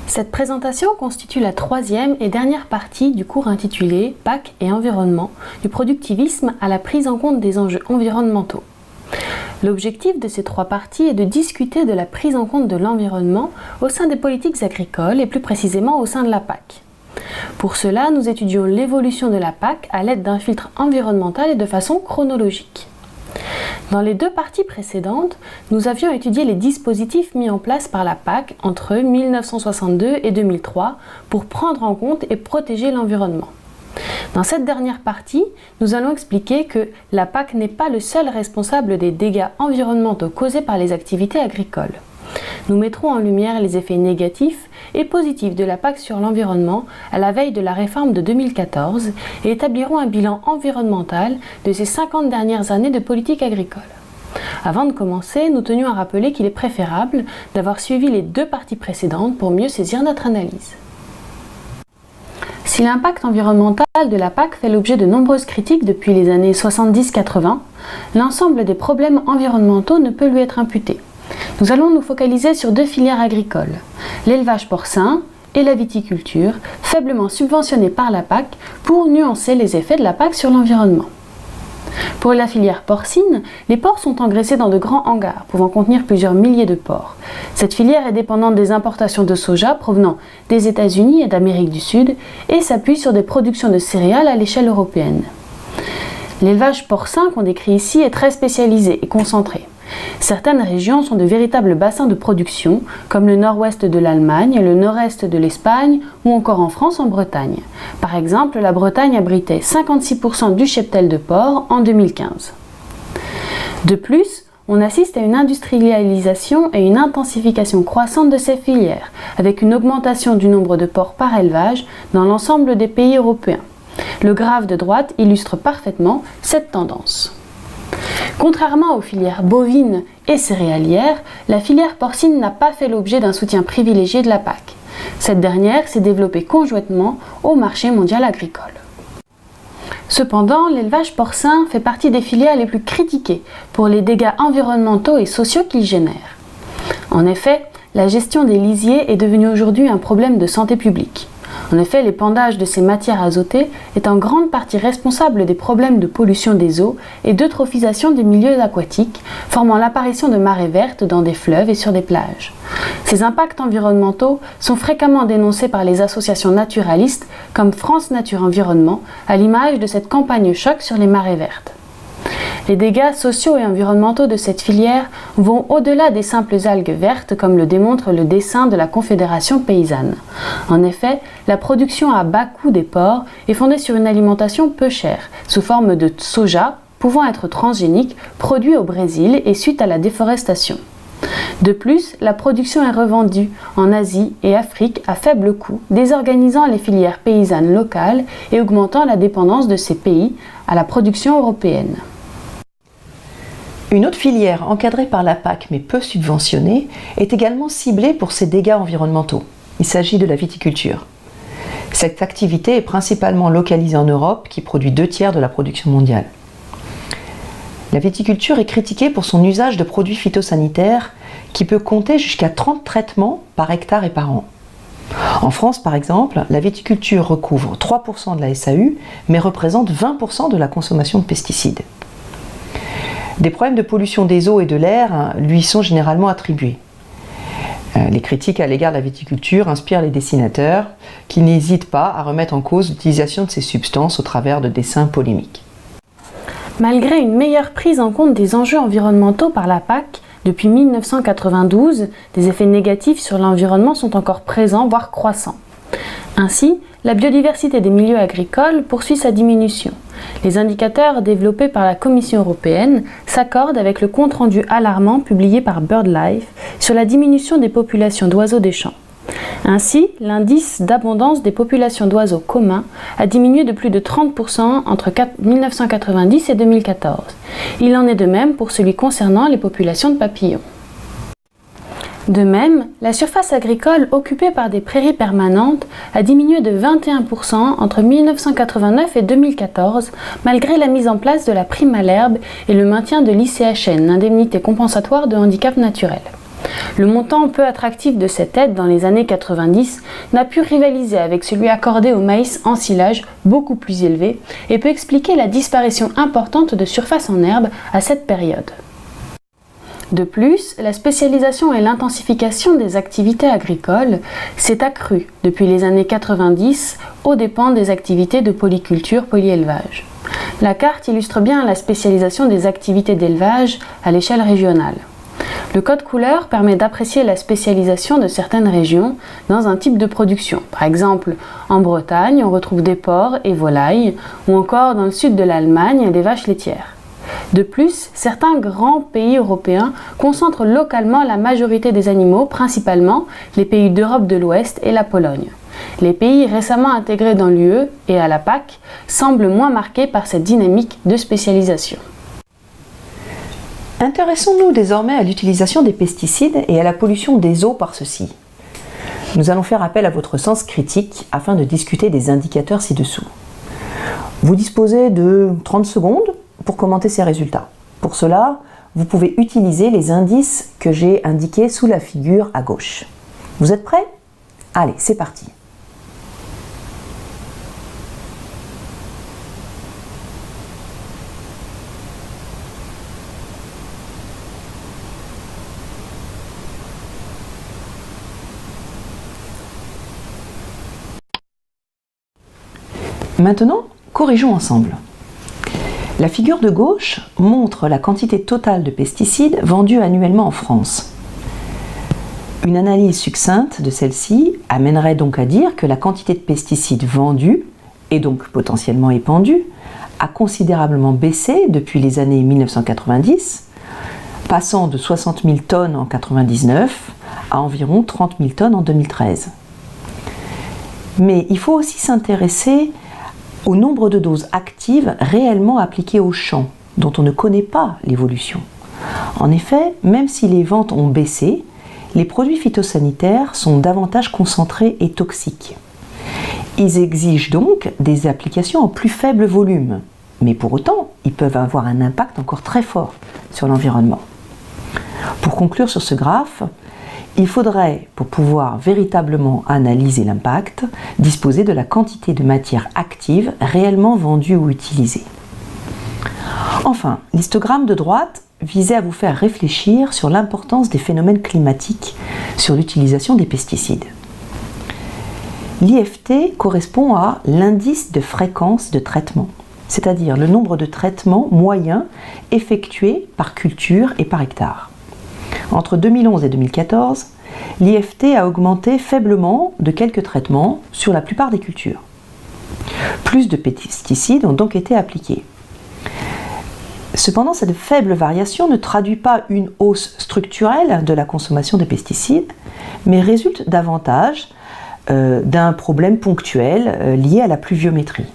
Cette présentation constitue la troisième et dernière partie du cours intitulé « PAC et environnement, du productivisme à la prise en compte des enjeux environnementaux ». L'objectif de ces trois parties est de discuter de la prise en compte de l'environnement au sein des politiques agricoles et plus précisément au sein de la PAC. Pour cela, nous étudions l'évolution de la PAC à l'aide d'un filtre environnemental et de façon chronologique. Dans les deux parties précédentes, nous avions étudié les dispositifs mis en place par la PAC entre 1962 et 2003 pour prendre en compte et protéger l'environnement. Dans cette dernière partie, nous allons expliquer que la PAC n'est pas le seul responsable des dégâts environnementaux causés par les activités agricoles. Nous mettrons en lumière les effets négatifs et positifs de la PAC sur l'environnement à la veille de la réforme de 2014 et établirons un bilan environnemental de ces 50 dernières années de politique agricole. Avant de commencer, nous tenions à rappeler qu'il est préférable d'avoir suivi les deux parties précédentes pour mieux saisir notre analyse. Si l'impact environnemental de la PAC fait l'objet de nombreuses critiques depuis les années 70-80, l'ensemble des problèmes environnementaux ne peut lui être imputé. Nous allons nous focaliser sur deux filières agricoles, l'élevage porcin et la viticulture, faiblement subventionnés par la PAC pour nuancer les effets de la PAC sur l'environnement. Pour la filière porcine, les porcs sont engraissés dans de grands hangars, pouvant contenir plusieurs milliers de porcs. Cette filière est dépendante des importations de soja provenant des États-Unis et d'Amérique du Sud et s'appuie sur des productions de céréales à l'échelle européenne. L'élevage porcin qu'on décrit ici est très spécialisé et concentré. Certaines régions sont de véritables bassins de production, comme le nord-ouest de l'Allemagne, le nord-est de l'Espagne ou encore en France, en Bretagne. Par exemple, la Bretagne abritait 56% du cheptel de porc en 2015. De plus, on assiste à une industrialisation et une intensification croissante de ces filières, avec une augmentation du nombre de porcs par élevage dans l'ensemble des pays européens. Le graphe de droite illustre parfaitement cette tendance. Contrairement aux filières bovines et céréalières, la filière porcine n'a pas fait l'objet d'un soutien privilégié de la PAC. Cette dernière s'est développée conjointement au marché mondial agricole. Cependant, l'élevage porcin fait partie des filières les plus critiquées pour les dégâts environnementaux et sociaux qu'il génère. En effet, la gestion des lisiers est devenue aujourd'hui un problème de santé publique. En effet, l'épandage de ces matières azotées est en grande partie responsable des problèmes de pollution des eaux et d'eutrophisation des milieux aquatiques, formant l'apparition de marées vertes dans des fleuves et sur des plages. Ces impacts environnementaux sont fréquemment dénoncés par les associations naturalistes comme France Nature Environnement, à l'image de cette campagne choc sur les marées vertes. Les dégâts sociaux et environnementaux de cette filière vont au-delà des simples algues vertes, comme le démontre le dessin de la Confédération paysanne. En effet, la production à bas coût des porcs est fondée sur une alimentation peu chère, sous forme de soja, pouvant être transgénique, produit au Brésil et suite à la déforestation. De plus, la production est revendue en Asie et Afrique à faible coût, désorganisant les filières paysannes locales et augmentant la dépendance de ces pays à la production européenne. Une autre filière encadrée par la PAC mais peu subventionnée est également ciblée pour ses dégâts environnementaux. Il s'agit de la viticulture. Cette activité est principalement localisée en Europe qui produit 2/3 de la production mondiale. La viticulture est critiquée pour son usage de produits phytosanitaires qui peut compter jusqu'à 30 traitements par hectare et par an. En France, par exemple, la viticulture recouvre 3% de la SAU mais représente 20% de la consommation de pesticides. Des problèmes de pollution des eaux et de l'air lui sont généralement attribués. Les critiques à l'égard de la viticulture inspirent les dessinateurs qui n'hésitent pas à remettre en cause l'utilisation de ces substances au travers de dessins polémiques. Malgré une meilleure prise en compte des enjeux environnementaux par la PAC, depuis 1992, des effets négatifs sur l'environnement sont encore présents, voire croissants. Ainsi, la biodiversité des milieux agricoles poursuit sa diminution. Les indicateurs développés par la Commission européenne s'accordent avec le compte-rendu alarmant publié par BirdLife sur la diminution des populations d'oiseaux des champs. Ainsi, l'indice d'abondance des populations d'oiseaux communs a diminué de plus de 30% entre 1990 et 2014. Il en est de même pour celui concernant les populations de papillons. De même, la surface agricole occupée par des prairies permanentes a diminué de 21% entre 1989 et 2014, malgré la mise en place de la prime à l'herbe et le maintien de l'ICHN, l'indemnité compensatoire de handicap naturel. Le montant peu attractif de cette aide dans les années 90 n'a pu rivaliser avec celui accordé au maïs en silage, beaucoup plus élevé, et peut expliquer la disparition importante de surfaces en herbe à cette période. De plus, la spécialisation et l'intensification des activités agricoles s'est accrue depuis les années 90 aux dépens des activités de polyculture-polyélevage. La carte illustre bien la spécialisation des activités d'élevage à l'échelle régionale. Le code couleur permet d'apprécier la spécialisation de certaines régions dans un type de production. Par exemple, en Bretagne, on retrouve des porcs et volailles, ou encore dans le sud de l'Allemagne, des vaches laitières. De plus, certains grands pays européens concentrent localement la majorité des animaux, principalement les pays d'Europe de l'Ouest et la Pologne. Les pays récemment intégrés dans l'UE et à la PAC semblent moins marqués par cette dynamique de spécialisation. Intéressons-nous désormais à l'utilisation des pesticides et à la pollution des eaux par ceux-ci. Nous allons faire appel à votre sens critique afin de discuter des indicateurs ci-dessous. Vous disposez de 30 secondes pour commenter ces résultats. Pour cela, vous pouvez utiliser les indices que j'ai indiqués sous la figure à gauche. Vous êtes prêts ? Allez, c'est parti. Maintenant, corrigeons ensemble. La figure de gauche montre la quantité totale de pesticides vendus annuellement en France. Une analyse succincte de celle-ci amènerait donc à dire que la quantité de pesticides vendus, et donc potentiellement épandus, a considérablement baissé depuis les années 1990, passant de 60 000 tonnes en 1999 à environ 30 000 tonnes en 2013. Mais il faut aussi s'intéresser au nombre de doses actives réellement appliquées aux champs, dont on ne connaît pas l'évolution. En effet, même si les ventes ont baissé, les produits phytosanitaires sont davantage concentrés et toxiques. Ils exigent donc des applications en plus faible volume, mais pour autant, ils peuvent avoir un impact encore très fort sur l'environnement. Pour conclure sur ce graphe, il faudrait, pour pouvoir véritablement analyser l'impact, disposer de la quantité de matière active réellement vendue ou utilisée. Enfin, l'histogramme de droite visait à vous faire réfléchir sur l'importance des phénomènes climatiques sur l'utilisation des pesticides. L'IFT correspond à l'indice de fréquence de traitement, c'est-à-dire le nombre de traitements moyens effectués par culture et par hectare. Entre 2011 et 2014, l'IFT a augmenté faiblement de quelques traitements sur la plupart des cultures. Plus de pesticides ont donc été appliqués. Cependant, cette faible variation ne traduit pas une hausse structurelle de la consommation de pesticides, mais résulte davantage d'un problème ponctuel lié à la pluviométrie.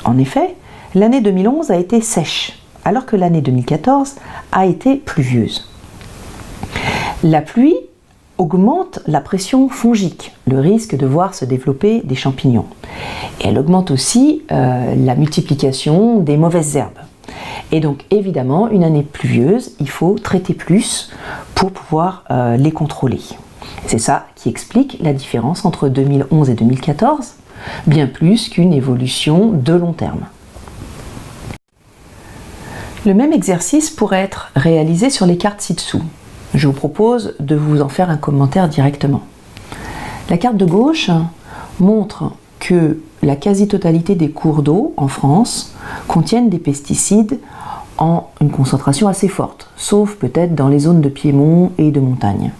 En effet, l'année 2011 a été sèche, alors que l'année 2014 a été pluvieuse. La pluie augmente la pression fongique, le risque de voir se développer des champignons. Et elle augmente aussi la multiplication des mauvaises herbes. Et donc évidemment, une année pluvieuse, il faut traiter plus pour pouvoir les contrôler. C'est ça qui explique la différence entre 2011 et 2014, bien plus qu'une évolution de long terme. Le même exercice pourrait être réalisé sur les cartes ci-dessous. Je vous propose de vous en faire un commentaire directement. La carte de gauche montre que la quasi-totalité des cours d'eau en France contiennent des pesticides en une concentration assez forte, sauf peut-être dans les zones de piémont et de montagne.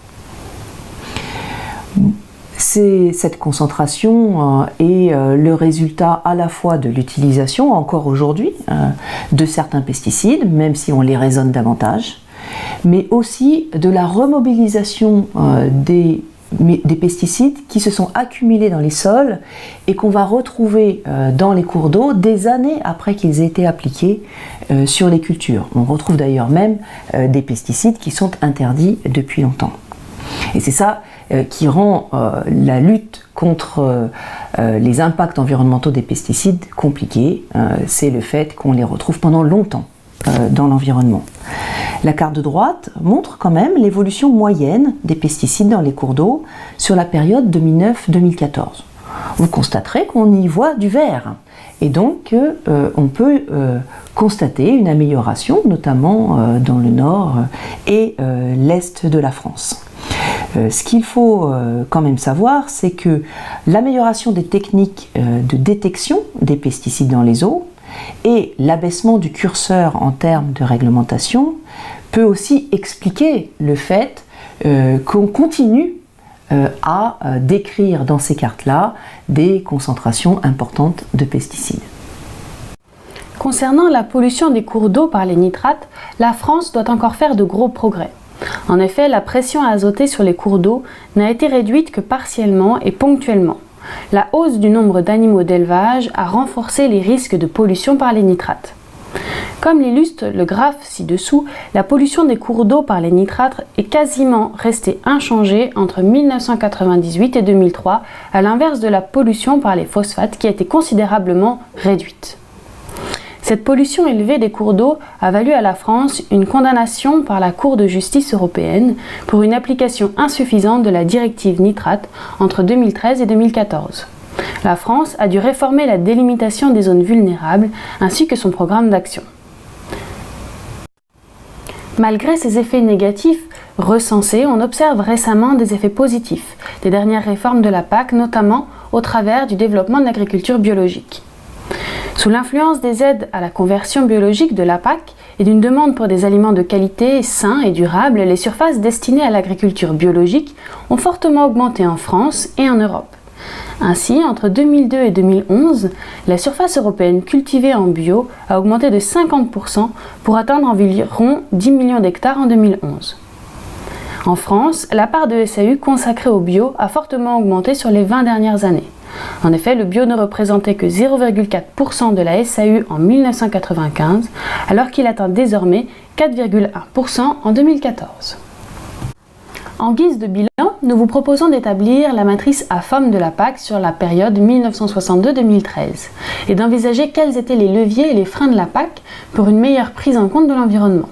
Cette concentration est le résultat à la fois de l'utilisation, encore aujourd'hui, de certains pesticides, même si on les raisonne davantage, mais aussi de la remobilisation des pesticides qui se sont accumulés dans les sols et qu'on va retrouver dans les cours d'eau des années après qu'ils aient été appliqués sur les cultures. On retrouve d'ailleurs même des pesticides qui sont interdits depuis longtemps. Et c'est ça qui rend la lutte contre les impacts environnementaux des pesticides compliquée. C'est le fait qu'on les retrouve pendant longtemps dans l'environnement. La carte de droite montre quand même l'évolution moyenne des pesticides dans les cours d'eau sur la période 2009-2014. Vous constaterez qu'on y voit du vert et donc on peut constater une amélioration, notamment dans le nord et l'est de la France. Ce qu'il faut quand même savoir, c'est que l'amélioration des techniques de détection des pesticides dans les eaux et l'abaissement du curseur en termes de réglementation peut aussi expliquer le fait qu'on continue à décrire dans ces cartes-là des concentrations importantes de pesticides. Concernant la pollution des cours d'eau par les nitrates, la France doit encore faire de gros progrès. En effet, la pression azotée sur les cours d'eau n'a été réduite que partiellement et ponctuellement. La hausse du nombre d'animaux d'élevage a renforcé les risques de pollution par les nitrates. Comme l'illustre le graphe ci-dessous, la pollution des cours d'eau par les nitrates est quasiment restée inchangée entre 1998 et 2003, à l'inverse de la pollution par les phosphates qui a été considérablement réduite. Cette pollution élevée des cours d'eau a valu à la France une condamnation par la Cour de justice européenne pour une application insuffisante de la directive nitrate entre 2013 et 2014. La France a dû réformer la délimitation des zones vulnérables ainsi que son programme d'action. Malgré ces effets négatifs recensés, on observe récemment des effets positifs des dernières réformes de la PAC, notamment au travers du développement de l'agriculture biologique. Sous l'influence des aides à la conversion biologique de la PAC et d'une demande pour des aliments de qualité, sains et durables, les surfaces destinées à l'agriculture biologique ont fortement augmenté en France et en Europe. Ainsi, entre 2002 et 2011, la surface européenne cultivée en bio a augmenté de 50% pour atteindre environ 10 millions d'hectares en 2011. En France, la part de SAU consacrée au bio a fortement augmenté sur les 20 dernières années. En effet, le bio ne représentait que 0,4% de la SAU en 1995, alors qu'il atteint désormais 4,1% en 2014. En guise de bilan, nous vous proposons d'établir la matrice AFOM de la PAC sur la période 1962-2013 et d'envisager quels étaient les leviers et les freins de la PAC pour une meilleure prise en compte de l'environnement.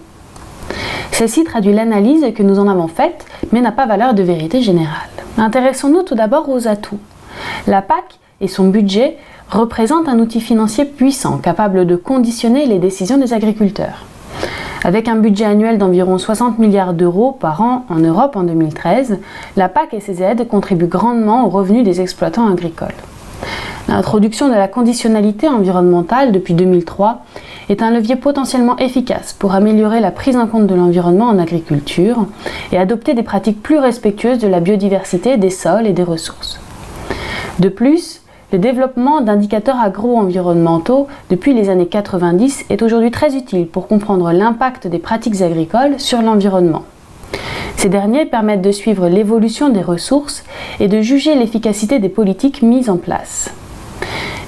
Celle-ci traduit l'analyse que nous en avons faite, mais n'a pas valeur de vérité générale. Intéressons-nous tout d'abord aux atouts. La PAC et son budget représentent un outil financier puissant, capable de conditionner les décisions des agriculteurs. Avec un budget annuel d'environ 60 milliards d'euros par an en Europe en 2013, la PAC et ses aides contribuent grandement aux revenus des exploitants agricoles. L'introduction de la conditionnalité environnementale depuis 2003 est un levier potentiellement efficace pour améliorer la prise en compte de l'environnement en agriculture et adopter des pratiques plus respectueuses de la biodiversité, des sols et des ressources. De plus, le développement d'indicateurs agro-environnementaux depuis les années 90 est aujourd'hui très utile pour comprendre l'impact des pratiques agricoles sur l'environnement. Ces derniers permettent de suivre l'évolution des ressources et de juger l'efficacité des politiques mises en place.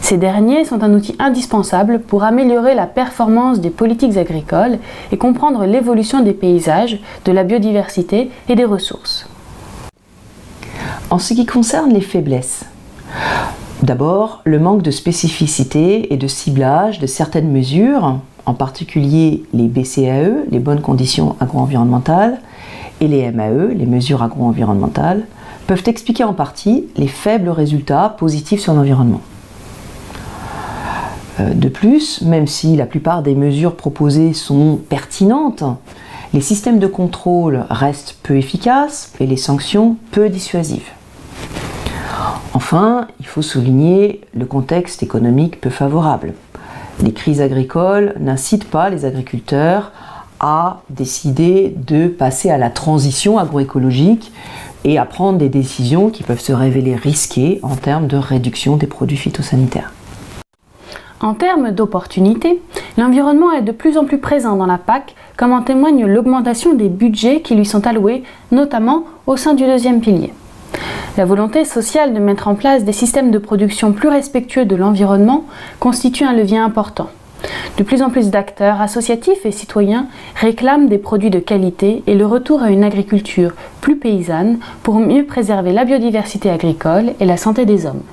Ces derniers sont un outil indispensable pour améliorer la performance des politiques agricoles et comprendre l'évolution des paysages, de la biodiversité et des ressources. En ce qui concerne les faiblesses, d'abord, le manque de spécificité et de ciblage de certaines mesures, en particulier les BCAE, les bonnes conditions agro-environnementales, et les MAE, les mesures agro-environnementales, peuvent expliquer en partie les faibles résultats positifs sur l'environnement. De plus, même si la plupart des mesures proposées sont pertinentes, les systèmes de contrôle restent peu efficaces et les sanctions peu dissuasives. Enfin, il faut souligner le contexte économique peu favorable. Les crises agricoles n'incitent pas les agriculteurs à décider de passer à la transition agroécologique et à prendre des décisions qui peuvent se révéler risquées en termes de réduction des produits phytosanitaires. En termes d'opportunités, l'environnement est de plus en plus présent dans la PAC, comme en témoigne l'augmentation des budgets qui lui sont alloués, notamment au sein du deuxième pilier. La volonté sociale de mettre en place des systèmes de production plus respectueux de l'environnement constitue un levier important. De plus en plus d'acteurs associatifs et citoyens réclament des produits de qualité et le retour à une agriculture plus paysanne pour mieux préserver la biodiversité agricole et la santé des hommes.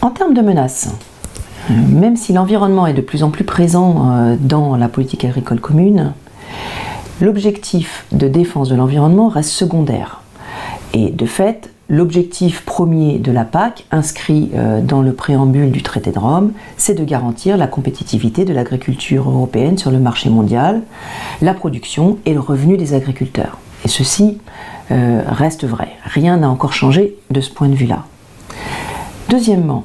En termes de menaces, Même si l'environnement est de plus en plus présent dans la politique agricole commune, l'objectif de défense de l'environnement reste secondaire. Et de fait, l'objectif premier de la PAC, inscrit dans le préambule du traité de Rome, c'est de garantir la compétitivité de l'agriculture européenne sur le marché mondial, la production et le revenu des agriculteurs. Et ceci reste vrai. Rien n'a encore changé de ce point de vue-là. Deuxièmement,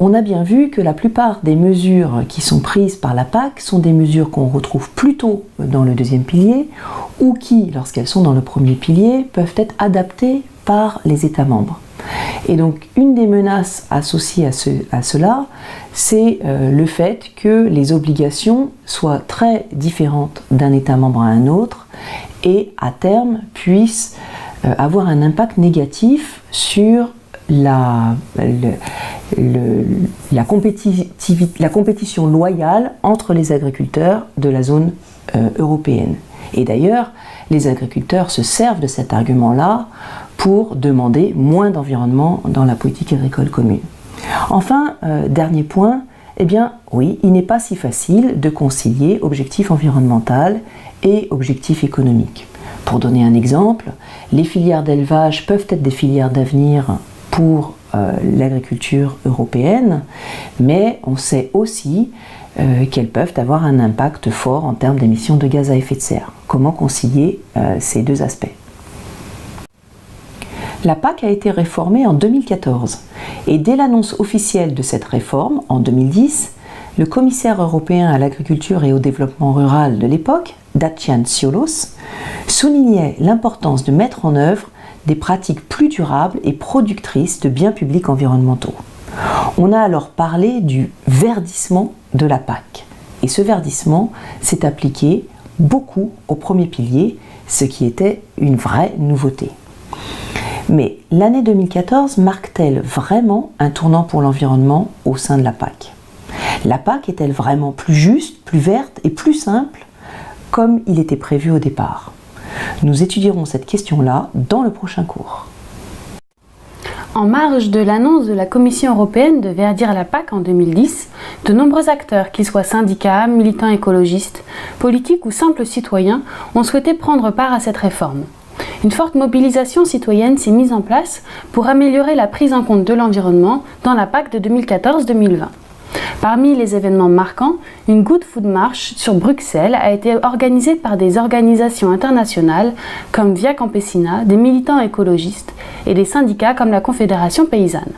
on a bien vu que la plupart des mesures qui sont prises par la PAC sont des mesures qu'on retrouve plutôt dans le deuxième pilier ou qui, lorsqu'elles sont dans le premier pilier, peuvent être adaptées par les États membres. Et donc une des menaces associées à cela, c'est le fait que les obligations soient très différentes d'un État membre à un autre et à terme puissent avoir un impact négatif sur la compétition loyale entre les agriculteurs de la zone européenne. Et d'ailleurs, les agriculteurs se servent de cet argument-là pour demander moins d'environnement dans la politique agricole commune. Enfin, dernier point, eh bien oui, il n'est pas si facile de concilier objectif environnemental et objectif économique. Pour donner un exemple, les filières d'élevage peuvent être des filières d'avenir pour l'agriculture européenne, mais on sait aussi qu'elles peuvent avoir un impact fort en termes d'émissions de gaz à effet de serre. Comment concilier ces deux aspects ? La PAC a été réformée en 2014 et dès l'annonce officielle de cette réforme, en 2010, le commissaire européen à l'agriculture et au développement rural de l'époque, Dacian Cioloș, soulignait l'importance de mettre en œuvre des pratiques plus durables et productrices de biens publics environnementaux. On a alors parlé du verdissement de la PAC. Et ce verdissement s'est appliqué beaucoup au premier pilier, ce qui était une vraie nouveauté. Mais l'année 2014 marque-t-elle vraiment un tournant pour l'environnement au sein de la PAC ? La PAC est-elle vraiment plus juste, plus verte et plus simple, comme il était prévu au départ ? Nous étudierons cette question-là dans le prochain cours. En marge de l'annonce de la Commission européenne de verdir la PAC en 2010, de nombreux acteurs, qu'ils soient syndicats, militants écologistes, politiques ou simples citoyens, ont souhaité prendre part à cette réforme. Une forte mobilisation citoyenne s'est mise en place pour améliorer la prise en compte de l'environnement dans la PAC de 2014-2020. Parmi les événements marquants, une Good Food March sur Bruxelles a été organisée par des organisations internationales comme Via Campesina, des militants écologistes et des syndicats comme la Confédération paysanne.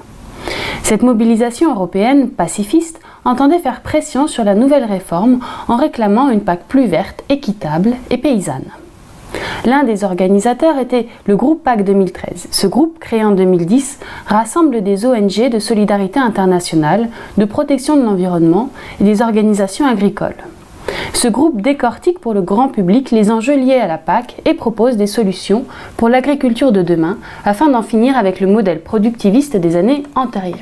Cette mobilisation européenne pacifiste entendait faire pression sur la nouvelle réforme en réclamant une PAC plus verte, équitable et paysanne. L'un des organisateurs était le groupe PAC 2013. Ce groupe, créé en 2010, rassemble des ONG de solidarité internationale, de protection de l'environnement et des organisations agricoles. Ce groupe décortique pour le grand public les enjeux liés à la PAC et propose des solutions pour l'agriculture de demain afin d'en finir avec le modèle productiviste des années antérieures.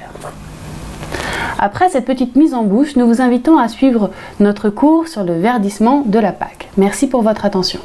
Après cette petite mise en bouche, nous vous invitons à suivre notre cours sur le verdissement de la PAC. Merci pour votre attention.